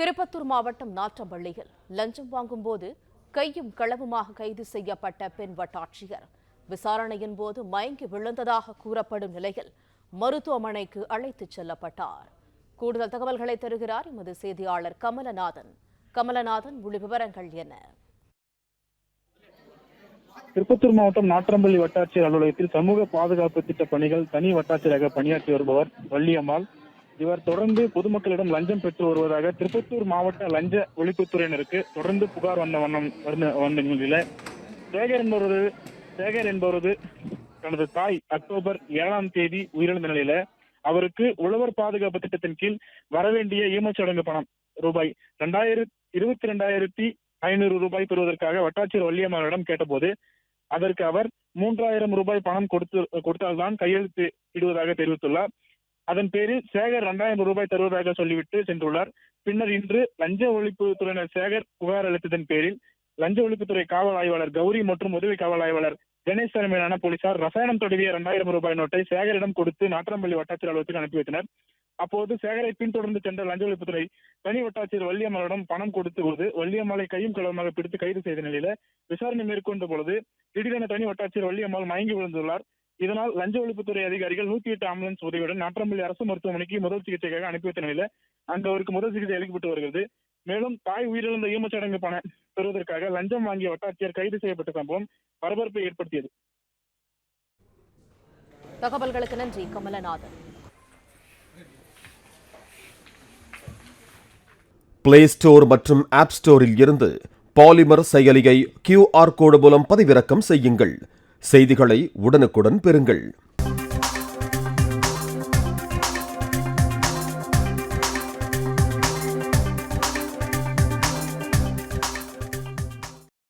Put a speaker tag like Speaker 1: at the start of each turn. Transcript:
Speaker 1: திருப்பத்தூர் மாவட்டம் நாற்றம்பள்ளியில் லஞ்சம் வாங்கும் போது கையும் களவுமாக கைது செய்யப்பட்ட பெண் வட்டாட்சியர் விசாரணையின் போது மயங்கி விழுந்ததாக கூறப்படும் நிலையில் மருத்துவமனைக்கு அழைத்துச் செல்லப்பட்டார். கூடுதல் தகவல்களை தருகிறார் எமது செய்தியாளர் கமலநாதன். கமலநாதன், முழு விவரங்கள் என்ன?
Speaker 2: திருப்பத்தூர் மாவட்டம் நாற்றம்பள்ளி வட்டாட்சியர் அலுவலகத்தில் சமூக பாதுகாப்பு திட்ட பணிகள் தனி வட்டாட்சியராக பணியாற்றி வருபவர் வள்ளியம்மாள். இவர் தொடர்ந்து பொதுமக்களிடம் லஞ்சம் பெற்று வருவதாக திருப்பத்தூர் மாவட்ட லஞ்ச ஒழிப்புத்துறையினருக்கு தொடர்ந்து புகார் வந்த நிலையில சேகர் என்பவரது தனது தாய் அக்டோபர் 7ஆம் தேதி உயிரிழந்த நிலையில அவருக்கு உழவர் பாதுகாப்பு திட்டத்தின் கீழ் வரவேண்டிய ஈமச்சடங்கு பணம் ரூபாய் 22,500 ரூபாய் பெறுவதற்காக வட்டாட்சியர் வள்ளியம்மாளிடம் கேட்டபோது அதற்கு அவர் 3,000 ரூபாய் பணம் கொடுத்தால்தான் கையெழுத்து இடுவதாக தெரிவித்துள்ளார். அதன் பேரில் சேகர் 2,000 ரூபாய் தருவதாக சொல்லிவிட்டு சென்றுள்ளார். பின்னர் இன்று லஞ்ச ஒழிப்புத்துறையினர் சேகர் புகார் அளித்ததன் பேரில் லஞ்ச ஒழிப்புத்துறை காவல் ஆய்வாளர் கௌரி மற்றும் உதவி காவல் ஆய்வாளர் கணேஷ் தலைமையிலான போலீசார் ரசாயனம் தொடங்கிய 2,000 ரூபாய் நோட்டை சேகரிடம் கொடுத்து நாற்றம்பள்ளி வட்டாட்சியர் அலுவலகத்துக்கு அனுப்பி வைத்தனர். அப்போது சேகரை பின்தொடர்ந்து சென்ற லஞ்ச ஒழிப்புத்துறை தனி வட்டாட்சியர் வள்ளியம்மாளிடம் பணம் கொடுத்த போது வள்ளியம்மாளை கையும் களவுமாக பிடித்து கைது செய்த நிலையில விசாரணை மேற்கொண்ட பொழுது திடீரென தனி வட்டாட்சியர் வள்ளியம்மாள் மயங்கி விழுந்துள்ளார். இதனால் லஞ்ச ஒழிப்புத்துறை அதிகாரிகள் 108 ஆம்புலன்ஸ் உதவியுடன் நாற்றம்பள்ளி அரசு மருத்துவமனைக்கு முதல் சிகிச்சைக்காக அனுப்பி வைத்த நிலையில அங்கு அவருக்கு முதல் சிகிச்சை அளிக்கப்பட்டு வருகிறது. மேலும் தாய் உயிரிழந்த ஈமச்சடங்கு பணம் பெறுவதற்காக லஞ்சம் வாங்கிய வட்டாட்சியர் கைது செய்யப்பட்ட சம்பவம் பரபரப்பை ஏற்படுத்தியது.
Speaker 1: தகவல்களுக்கு நன்றி கமலநாதன்.
Speaker 3: பிளே ஸ்டோர் மற்றும் ஆப் ஸ்டோரில் இருந்து பாலிமர் செயலியை QR கோடு மூலம் பதிவிறக்கம் செய்யுங்கள். செய்திகளை உடனுக்குடன் பெறுங்கள்.